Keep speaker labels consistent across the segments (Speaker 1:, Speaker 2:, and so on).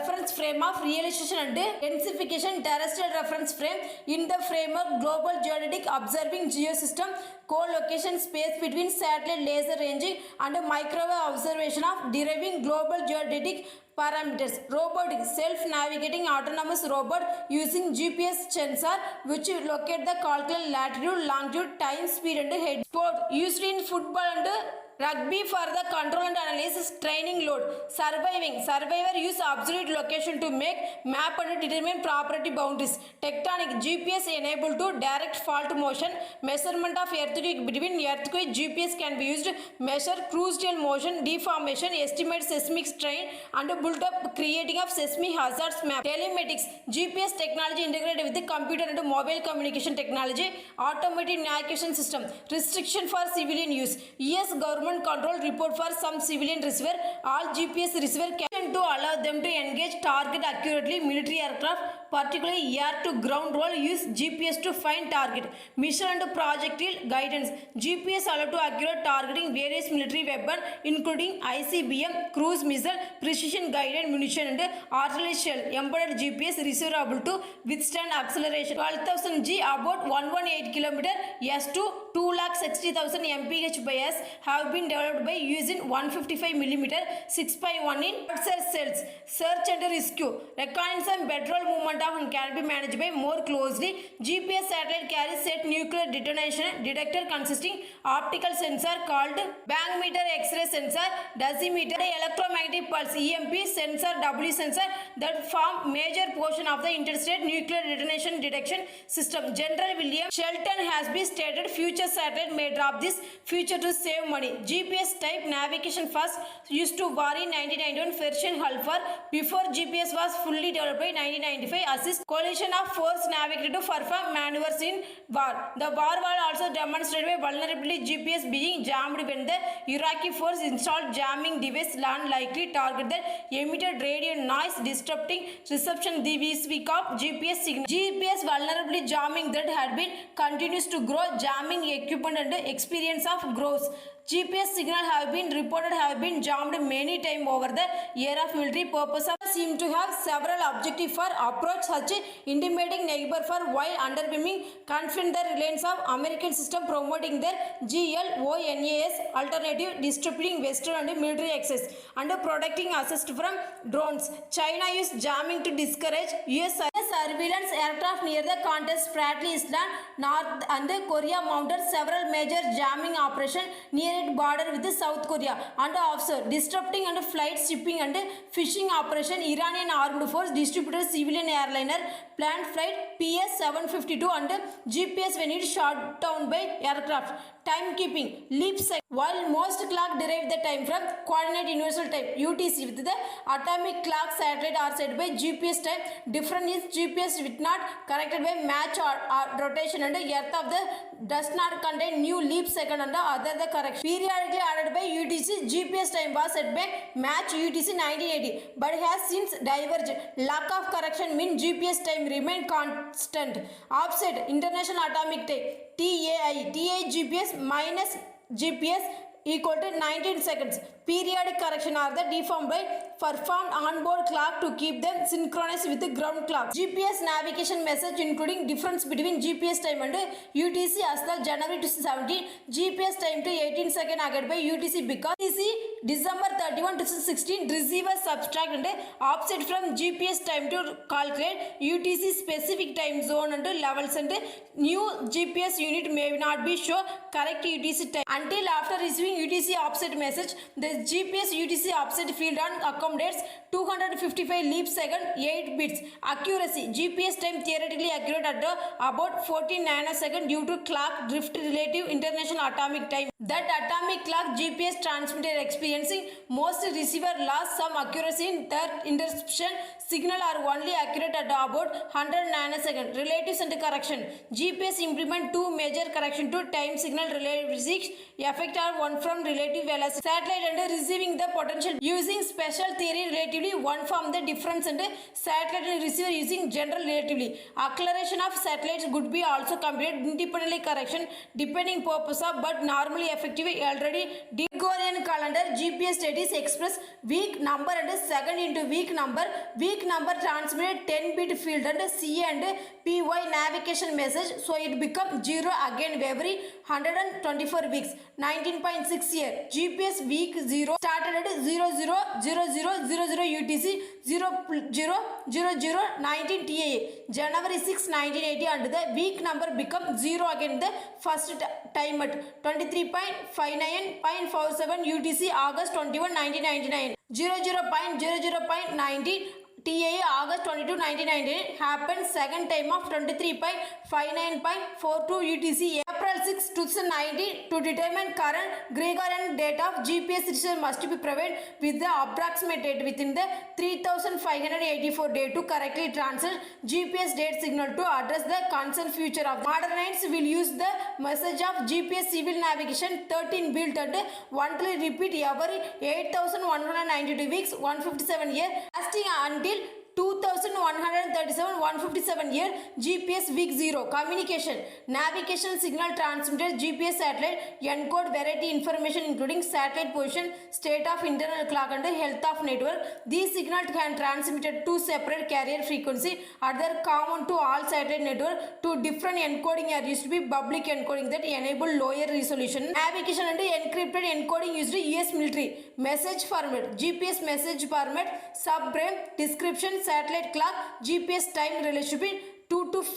Speaker 1: reference frame of realization and densification terrestrial reference frame in the framework global geodetic observing geosystem co-location space between satellite laser ranging and microwave observation of deriving global geodetic parameters. Robotic self-navigating autonomous robot using GPS sensor which locate the calculate latitude, longitude, time, speed and head. Sport used in football and rugby for the control and analysis training load. Survivor use absolute location to make map and determine property boundaries. Tectonic GPS enabled to direct fault motion. Measurement of earthquake between earthquake GPS can be used. Measure crucial motion deformation, estimate seismic strain and build up creating of seismic hazards map. Telematics GPS technology integrated with the computer and mobile communication technology. Automated navigation system. Restriction for civilian use. US government control report for some civilian receiver. All GPS receiver can to allow them to engage target accurately. Military aircraft, particularly air to ground role, use GPS to find target. Mission and projectile guidance. GPS allow to accurate targeting various military weapons including ICBM, cruise missile, precision guided munition and artillery shell. Embedded GPS receiver able to withstand acceleration. 12,000 G about 118 km S to 2,60,000 mph by S have been developed by using 155 mm 6x1 in cells. Search and rescue. Reconnaissance bedroll movement of can be managed by more closely. GPS satellite carries set nuclear detonation detector consisting optical sensor called bang meter, X-ray sensor, dosimeter, electromagnetic pulse EMP sensor, W sensor that form major portion of the interstate nuclear detonation detection system. General William Shelton has been stated future satellite may drop this future to save money. GPS type navigation first used to war in 1991 version Halfor before GPS was fully developed by 1995 assist coalition of force navigated to perform maneuvers in war. The war was also demonstrated by vulnerability GPS being jammed when the Iraqi force installed jamming device land likely target that emitted radio noise disrupting reception this week of GPS signal. GPS vulnerability jamming that had been continues to grow. Jamming equipment and experience of grows. GPS signal have been reported have been jammed many times over the year of military purpose seem to have several objectives for approach such intimating neighbor for while underwhelming confront the reliance of American system promoting their GLONASS alternative distributing western and military access and protecting assist from drones. China used jamming to discourage US surveillance aircraft near the contest Spratly Island North and Korea mounted several major jamming operations near its border with South Korea and offshore disrupting and flight shipping and fishing operation. Iranian armed force distributed civilian airliner planned flight PS-752 and GPS when it shot down by aircraft. Timekeeping leap second. While most clock derive the time from coordinate universal time UTC with the atomic clock satellite are set by GPS time. Different is GPS with not corrected by match or rotation and earth of the does not contain new leap second and other the correction. Periodically added by UTC. GPS time was set by match UTC 1980 but has since diverged. Lack of correction means GPS time remain constant. Offset international atomic time TAI GPS minus GPS equal to 19 seconds. Periodic correction are the deformed by performed onboard clock to keep them synchronized with the ground clock. GPS navigation message including difference between GPS time and UTC as the January 2017 GPS time to 18 second added by UTC because UTC December 31 2016 receiver subtract and offset from GPS time to calculate UTC specific time zone and levels and new GPS unit may not be show correct UTC time until after receiving UTC offset message. The GPS UTC offset field on accommodates 255 leap second 8 bits. Accuracy GPS time theoretically accurate at about 14 nanosecond due to clock drift relative international atomic time. That atomic clock GPS transmitter experiencing most receiver lost some accuracy in that interception signal are only accurate at about 100 nanosecond. Relatives and correction. GPS implement two major correction to time signal relativistics effect are one from relative velocity satellite and receiving the potential using special theory relatively one from the difference and satellite and receiver using general relatively. Acceleration of satellites could be also computed independently correction depending purpose of but normally effective already Gregorian calendar GPS date is expressed week number and second into week number. Week number transmitted 10-bit field and C and PY navigation message. So it becomes 0 again every 124 weeks. 19.6 year. GPS week 0 started at 000000 UTC 000019 TAA. January 6, 1980 and the week number becomes 0 again the first time at 23.59.47 UTC August 21, 1999. 00.00.19 TAA August 22, 1999 happened second time of 23.59.42 UTC April 6, 2019 to determine current Gregorian date of GPS system must be provided with the approximate date within the 3584 day to correctly translate GPS date signal to address the concerned future of modernites will use the message of GPS civil navigation 13 built and monthly repeat every 8192 weeks 157 year lasting until 2137 157 year. GPS week 0 communication navigation signal transmitted GPS satellite encode variety information including satellite position, state of internal clock and health of network. These signals can transmitted to separate carrier frequency are common to all satellite network. Two different encoding are used to be public encoding that enable lower resolution navigation and encrypted encoding used US military. Message format GPS message format subframe description satellite clock GPS time relationship 2 to 3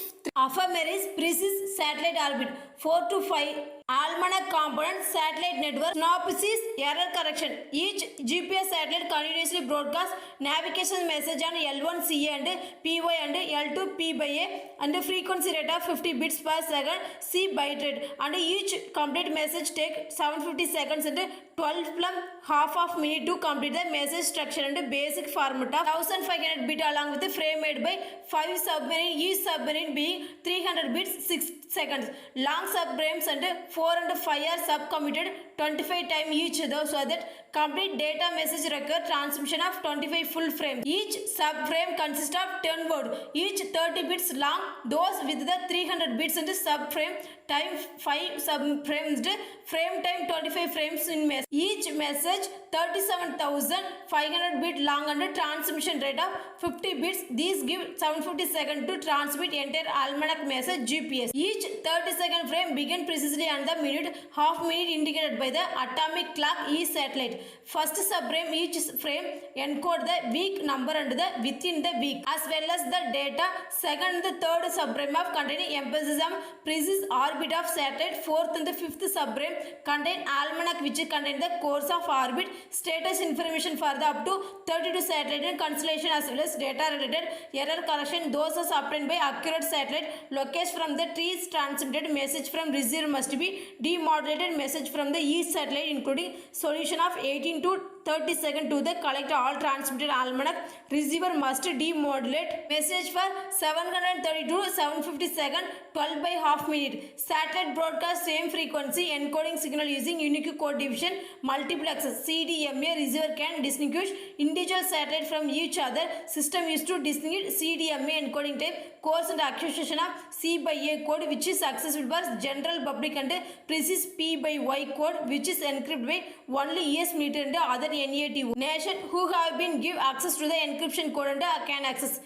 Speaker 1: ephemeris precise satellite orbit 4 to 5 almanac component satellite network synopsis error correction. Each GPS satellite continuously broadcasts navigation message on L1CA and PY and L2P/A and frequency rate of 50 bits per second C byte rate and each complete message take 750 seconds and 12 plum half of minute to complete the message structure and basic format of 1500 bit along with the frame made by 5 submarine, each submarine being 300 bits 6 seconds. Long subframes and 4 and 5 are subcommitted 25 times each though, so that complete data message require transmission of 25 full frames. Each subframe consists of 10 words, each 30 bits long. Those with the 300 bits and subframe time 5 subframes, frame time 25 frames in message. Each message 37,500 bit long and transmission rate of 50 bits. These give 750 seconds to transmit entire almanac message GPS. Each 30-second frame begin precisely on the minute, half minute indicated by the atomic clock each satellite. First subframe each frame encode the week number and the within the week as well as the data. Second and the third subframe of containing emphasis on precise orbit of satellite. Fourth and the fifth subframe contain almanac which contain the course of orbit, status information for the up to 32 satellite and constellation as well as data related error correction. Those are obtained by accurate satellite location from the trees. Transmitted message from receiver must be demodulated message from the each satellite including solution of 18 to 30 seconds to the collector. All transmitted almanac receiver must demodulate message for 732 750 seconds 12 by half minute. Satellite broadcast same frequency encoding signal using unique code division multiplexes. CDMA receiver can distinguish individual satellite from each other. System used to distinguish CDMA encoding type course and acquisition of C/A code which is accessible by general public and precise P/Y code which is encrypted by only US military and other NATO nation who have been give access to the encryption code and can access.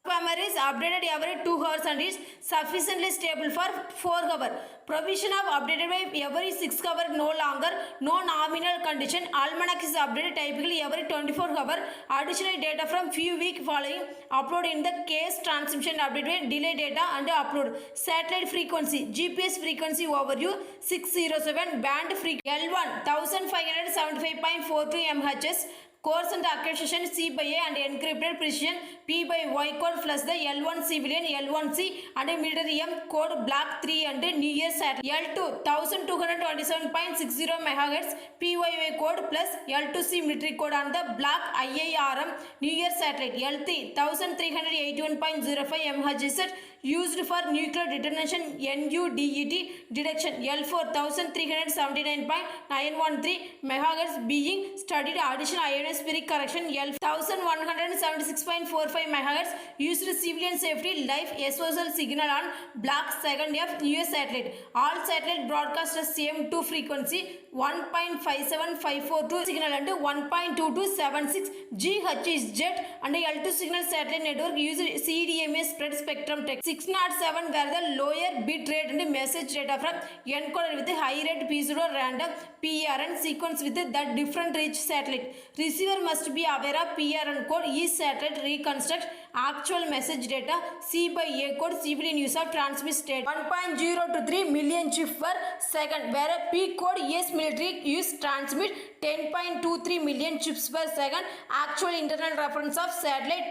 Speaker 1: Firmware is updated every 2 hours and is sufficiently stable for 4 hours. Provision of updated by every 6 hours no longer. No nominal condition. Almanac is updated typically every 24 hours. Additional data from few weeks following upload in the case transmission update by delay data and upload. Satellite frequency. GPS frequency overview 607 band frequency L1 1575.42 MHz. Course and acquisition C/A and encrypted precision P/Y code plus the L1 civilian L1C and military M code block 3 and New Year satellite L2 1227.60 MHz PYY code plus L2C military code on the block IIRM New Year satellite L3 1381.05 MHz used for nuclear detonation NUDET detection L4 1379.913 MHz being studied additional ionospheric correction L 1176.45 MHz used civilian safety life SOS signal on block 2nd of US satellite. All satellite broadcast the same 2 frequency 1.57542 signal and 1.2276 GHz and L2 signal satellite network used CDMA spread spectrum tech. 607 were the lower bit rate and message data from encoded with the high rate pseudo random PRN sequence with the different reach satellite. Receiver must be aware of PRN code. Each satellite reconstruct actual message data. C by A code civilian use of transmit state 1.023 million chip per second, where P code is military use transmit 10.23 million chips per second. Actual internal reference of satellite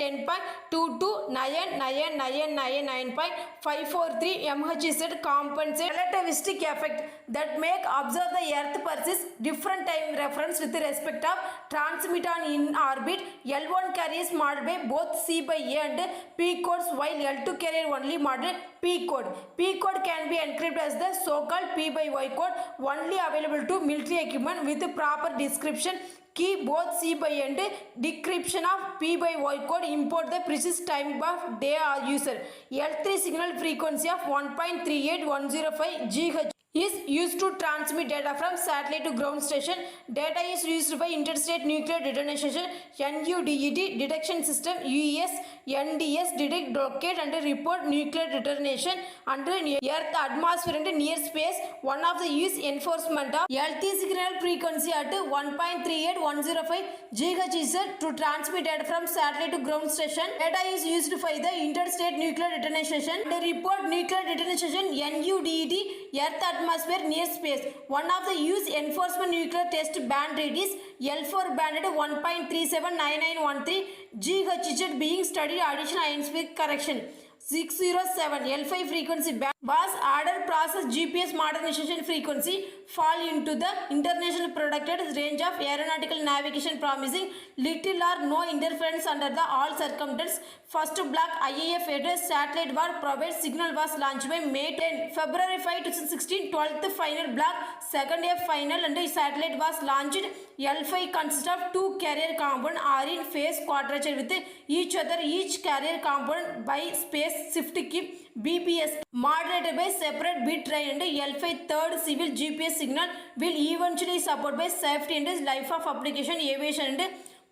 Speaker 1: 10.229999.543 MHz compensate relativistic effect that make observe the earth persist different time reference with respect of transmit on in orbit. L1 carriers modeled by both C by A and P codes, while L2 carrier only modeled P code. P code can be encrypted as the so-called P by Y code, only available to military equipment with the proper description key. Both C by and decryption of P by Y code import the precise time of day user. L3 signal frequency of 1.38105 GHz is used to transmit data from satellite to ground station. Data is used by Interstate Nuclear Detonation NUDET detection system UES NDS detect, locate and report nuclear detonation under Earth atmosphere and near space. One of the use enforcement of LT signal frequency at 1.38105 GHz is to transmit data from satellite to ground station. Data is used by the Interstate Nuclear Detonation and report nuclear detonation NUDET Earth atmosphere near space. One of the use enforcement nuclear test band rate is L4 band at 1.379913 GHz being studied. Additional airspeed correction 607 L5 frequency band was ordered process GPS modernization frequency fall into the international protected range of aeronautical navigation, promising little or no interference under the all circumstances. First block IAF address satellite war provide signal was launched by May 10, February 5, 2016. 12th final block second F final and satellite was launched. L5 consists of two carrier components are in phase quadrature with each other. Each carrier component by space shift key BPS moderated by separate bit rate, and L5 third civil GPS signal will eventually support by safety and life of application aviation and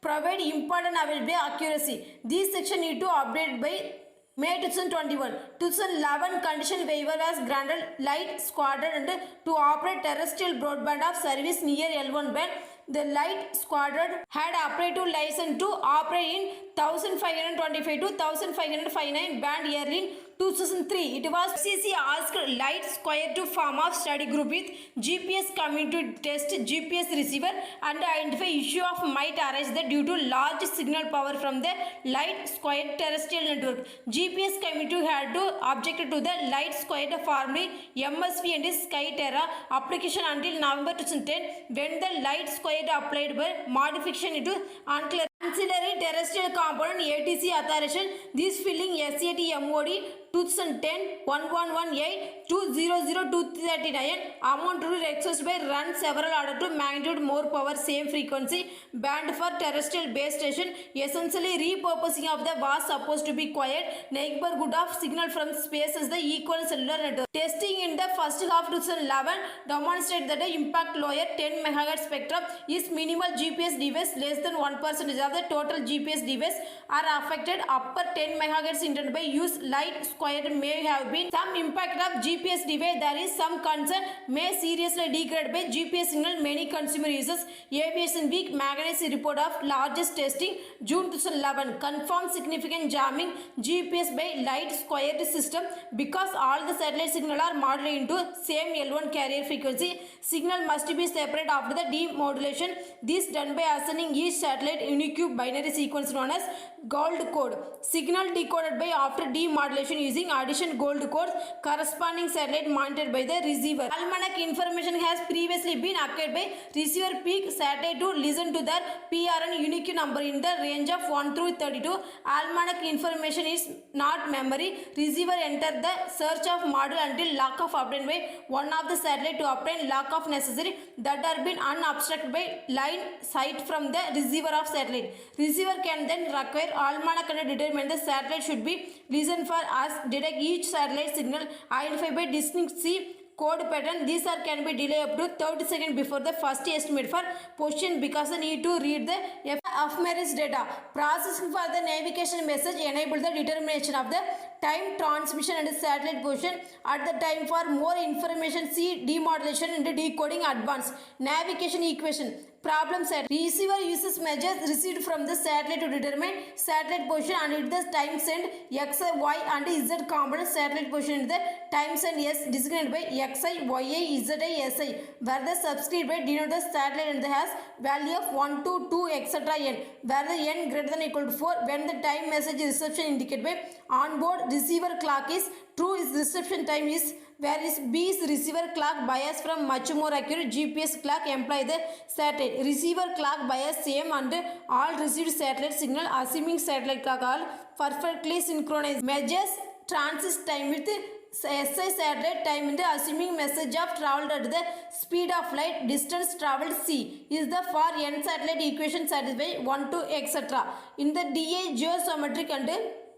Speaker 1: provide important availability accuracy. This section need to update by May 2021. 2011 condition waiver was granted Light Squadron and to operate terrestrial broadband of service near L1 band. The Light Squadron had operative license to operate in 1525 to 1559 band yearly in 2003. It was FCC asked Light Square to form a study group with GPS community to test GPS receiver and identify issue of might arise that due to large signal power from the Light Square terrestrial network. GPS community had to object to the Light Square formerly MSV and Skyterra application until November 2010, when the Light Square applied by modification into ancillary terrestrial component ATC authorization. This filling SAT MOD 2010 1118 200 amount to request by run several order to magnitude more power same frequency band for terrestrial base station. Essentially repurposing of the was supposed to be quiet neighborhood of signal from space as the equal cellular network. Testing in the first half 2011 demonstrated that the impact lower 10 MHz spectrum is minimal. GPS device less than 1% of the total GPS device are affected. Upper 10 MHz intended by use Light Square may have been some impact of GPS device. There is some concern may seriously degrade by GPS signal. Many consumer users Aviation Week magazine report of largest testing June 2011 confirmed significant jamming GPS by Light Square system because all the satellite signal are modeled into same L1 carrier frequency. Signal must be separate after the demodulation. This done by assigning each satellite unique binary sequence known as gold code. Signal decoded by after demodulation using addition gold codes corresponding satellite monitored by the receiver. Almanac information has previously been acquired by receiver peak satellite to listen to their PRN unique number in the range of 1 through 32. Almanac information is not memory. Receiver enter the search of module until lock of obtained by one of the satellite to obtain lock of necessary that are been unobstructed by line sight from the receiver of satellite. Receiver can then require almanac and determine the satellite should be listened for as detect each satellite signal identified by distinct C code pattern. These are can be delayed up to 30 seconds before the first estimate for position because they need to read the ephemeris data. Processing for the navigation message enable the determination of the time transmission and satellite position at the time. For more information, see demodulation and decoding advanced navigation equation. Problem set. Receiver uses measures received from the satellite to determine satellite position and it the time send x, y and z component satellite position in the time send s designated by xi, yi, zi, si, where the subscript by denote the satellite and the has value of 1 to 2 etc. n, where the n greater than or equal to 4 when the time message reception indicated by onboard receiver clock is true, is reception time is, whereas B is receiver clock bias from much more accurate GPS clock employ the satellite. Receiver clock bias same and all received satellite signal assuming satellite clock all perfectly synchronized. Measures transit time with SI satellite time in the assuming message of traveled at the speed of light, distance traveled c is the for n satellite equation satisfy 1 to etc. In the DA geometric and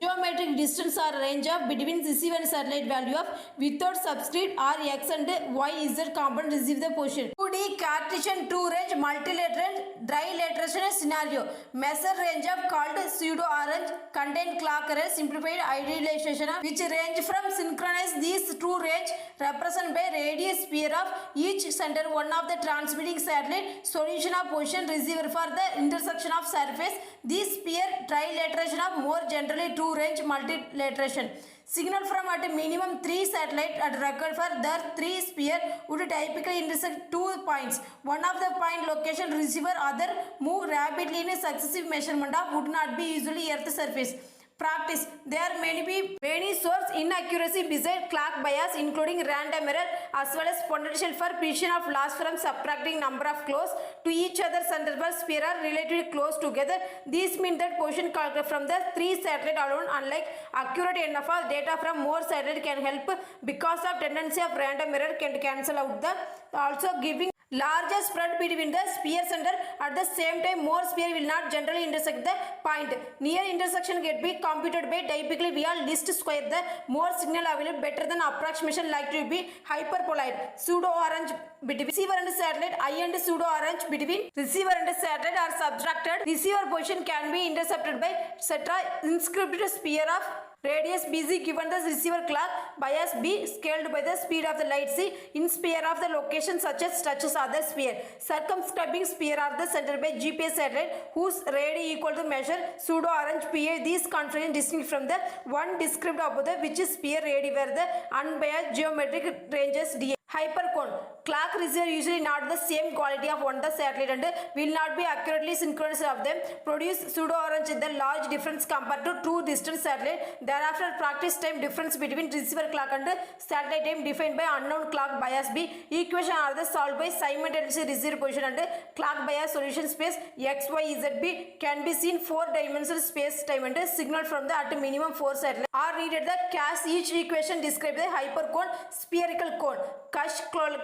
Speaker 1: geometric distance or range of between receiver and satellite value of without subscript or x and y z component receive the position. 2D Cartesian two range multilateral trilateral scenario. Measure range of called pseudo orange contain clock error simplified idealization of which range from synchronize. These two range represented by radius sphere of each center one of the transmitting satellite solution of position receiver for the intersection of surface. This sphere trilateration of more generally two range multilateration. Signal from at a minimum 3 satellite at record for the 3 sphere would typically intersect 2 points. One of the point location receiver other move rapidly in a successive measurement of would not be usually earth surface. Practice. There may be many source inaccuracy beside clock bias including random error as well as potential for precision of loss from subtracting number of close to each other central sphere are relatively close together. These mean that position calculated from the 3 satellite alone unlike accurate enough of data from more satellite can help because of tendency of random error can cancel out the also giving larger spread between the sphere center. At the same time, more sphere will not generally intersect the point. Near intersection get be computed by typically via least square. The more signal available better than approximation likely to be hyperpolarized. Pseudo orange between receiver and satellite, I and pseudo orange between receiver and satellite are subtracted. Receiver position can be intercepted by etc. inscripted sphere of radius BC given the receiver clock bias B scaled by the speed of the light C in sphere of the location such as touches other sphere. Circumscribing sphere are the center by GPS satellite whose radii equal to measure pseudo orange PA. These configuration distinct from the one described above the which is sphere radii where the unbiased geometric ranges DA. Hypercone. Clock receiver usually not the same quality of one the satellite and will not be accurately synchronized of them. Produce pseudo orange in the large difference compared to two distant satellite. Thereafter practice time difference between receiver clock and satellite time defined by unknown clock bias B. Equation are the solved by simultaneously receiver position and clock bias solution space x, y, z, b can be seen 4-dimensional space time and signal from the at minimum 4 satellite are needed. The cast each equation describe the hypercone spherical cone.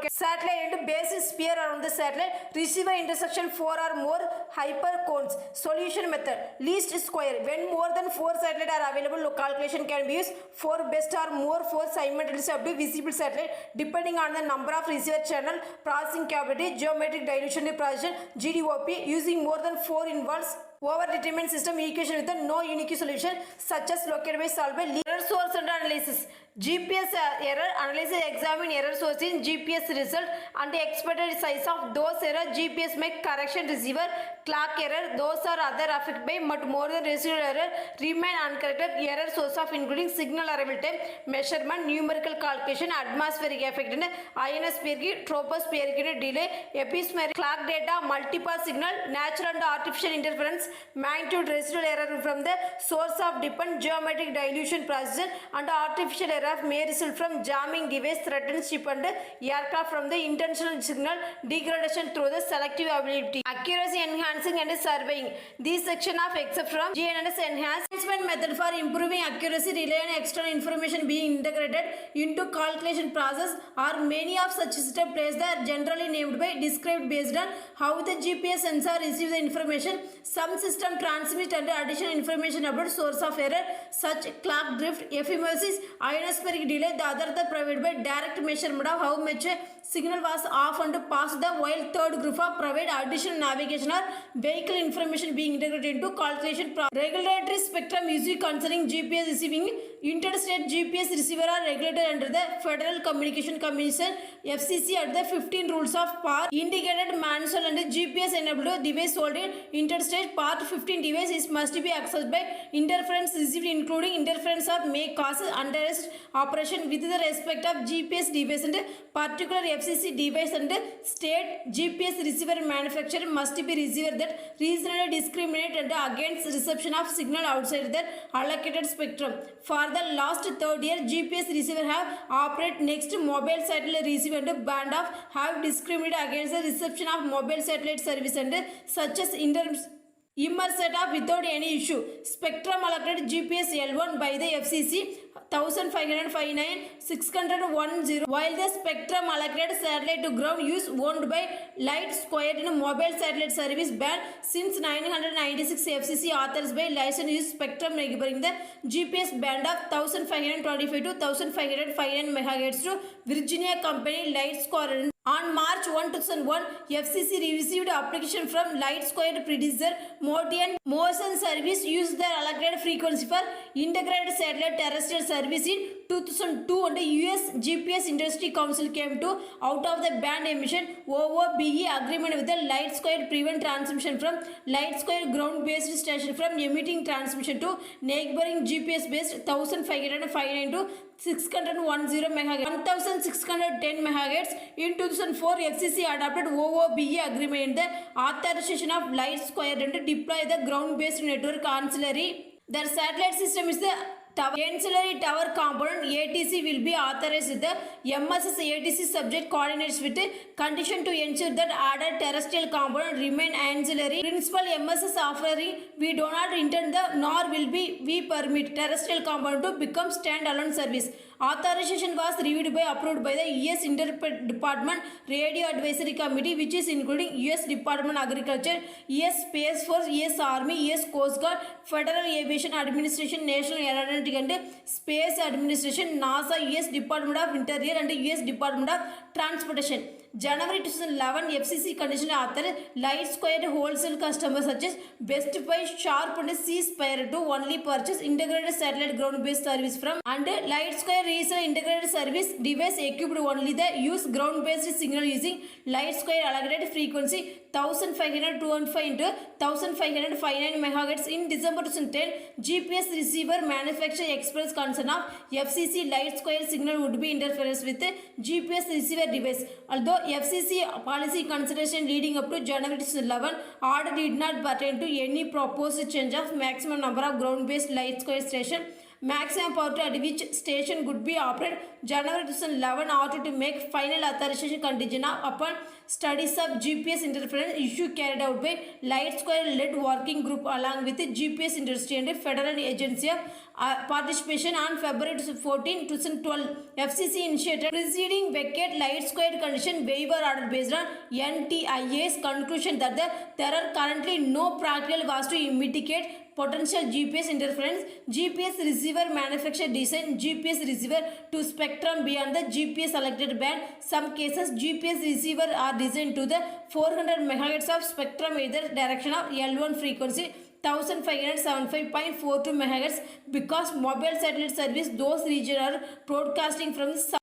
Speaker 1: Satellite and base is sphere around the satellite. Receiver intersection 4 or more hypercones. Solution method. Least square. When more than 4 satellites are available, calculation can be used. 4 best or more 4 simultaneously up to visible satellite depending on the number of receiver channel, processing capability, geometric dilution procession, GDOP. Using more than 4 involves over-determined system equation with no unique solution such as located by solved by error source and analysis. GPS error analysis examine error source in GPS result and the expected size of those error. GPS make correction receiver clock error. Those are other affected by but more than residual error remain uncorrected. Error source of including signal arrival time, measurement, numerical calculation, atmospheric effect and ionospheric, tropospheric delay, epispheric clock data, multipath signal, natural and artificial interference, magnitude residual error from the source of depend, geometric dilution process and artificial error may result from jamming device, threatened ship and aircraft from the intentional signal degradation through the selective ability. Accuracy enhancing and surveying. This section of except from GNS enhancement method for improving accuracy rely on external information being integrated into calculation process or many of such system places are generally named by described based on how the GPS sensor receives the information. Some system transmit and additional information about source of error such clock drift, ephemeris, ionospheric atmospheric delay. The other provided by direct measurement of how much a signal was off and passed the, while third group of provide additional navigation or vehicle information being integrated into calculation. Regulatory spectrum used concerning GPS receiving interstate GPS receiver are regulated under the Federal Communication Commission FCC at the 15 rules of power indicated manual and GPS enabled device sold in interstate. Part 15 devices must be accessed by interference received, including interference of may cause unauthorized operation with the respect of GPS device, and particular FCC device and state GPS receiver manufacturer must be receiver that reasonably discriminate against reception of signal outside their allocated spectrum. For the last third year, GPS receiver have operate next mobile satellite receiver and band of have discriminated against the reception of mobile satellite service and such as immer set up without any issue. Spectrum allocated GPS L1 by the FCC 1559 610, while the spectrum allocated satellite to ground use owned by Light Square in a mobile satellite service band since 996. FCC authorized by license use spectrum neighboring the GPS band of 1525 to 1559 MHz to Virginia company Light Square. On March 1, 2001, FCC received application from Light Square predecessor Motion Service used their allocated frequency for integrated satellite terrestrial service in 2002, and the US GPS Industry Council came to out of the band emission OOBE agreement with the Light Square prevent transmission from Light Square ground-based station from emitting transmission to neighboring GPS-based 1559 to 610 MHz, 1610 MHz. In 2004, FCC adopted OOBE agreement, the authorization of Light Square and deploy the ground-based network ancillary. Their satellite system is the ancillary tower component. ATC will be authorized with the MSS ATC subject coordinates with condition to ensure that added terrestrial component remain ancillary. Principal MSS offering, we do not intend the nor will we permit terrestrial component to become standalone service. Authorization was reviewed by approved by the US Inter-Department Radio Advisory Committee, which is including US Department of Agriculture, US Space Force, US Army, US Coast Guard, Federal Aviation Administration, National Aeronautic and Space Administration, NASA, US Department of Interior and US Department of Transportation. January 2011, FCC conditional author Light Square wholesale customers such as Best Buy, Sharp and C-Spire to only purchase integrated satellite ground-based service from, and Light Square resell integrated service device equipped only the use ground-based signal using Light Square allocated frequency 1525 into 1559 MHz. In December 2010, GPS receiver manufacturer expressed concern of FCC Light Square signal would be interference with the GPS receiver device. Although FCC policy consideration leading up to January 2011, order did not pertain to any proposed change of maximum number of ground-based Light Square station, maximum power at which station could be operated. January 2011, order to make final authorization contingent upon studies of GPS interference issue carried out by Light Square led working group along with the GPS industry and federal agency of participation. On February 14, 2012, FCC initiated preceding vacate Light Square condition waiver order based on NTIA's conclusion that there are currently no practical ways to mitigate potential GPS interference. GPS receiver manufacturer design GPS receiver to spectrum beyond the GPS selected band. Some cases GPS receiver are designed to the 400 MHz of spectrum either direction of L1 frequency 1575.42 MHz because mobile satellite service those regions are broadcasting from the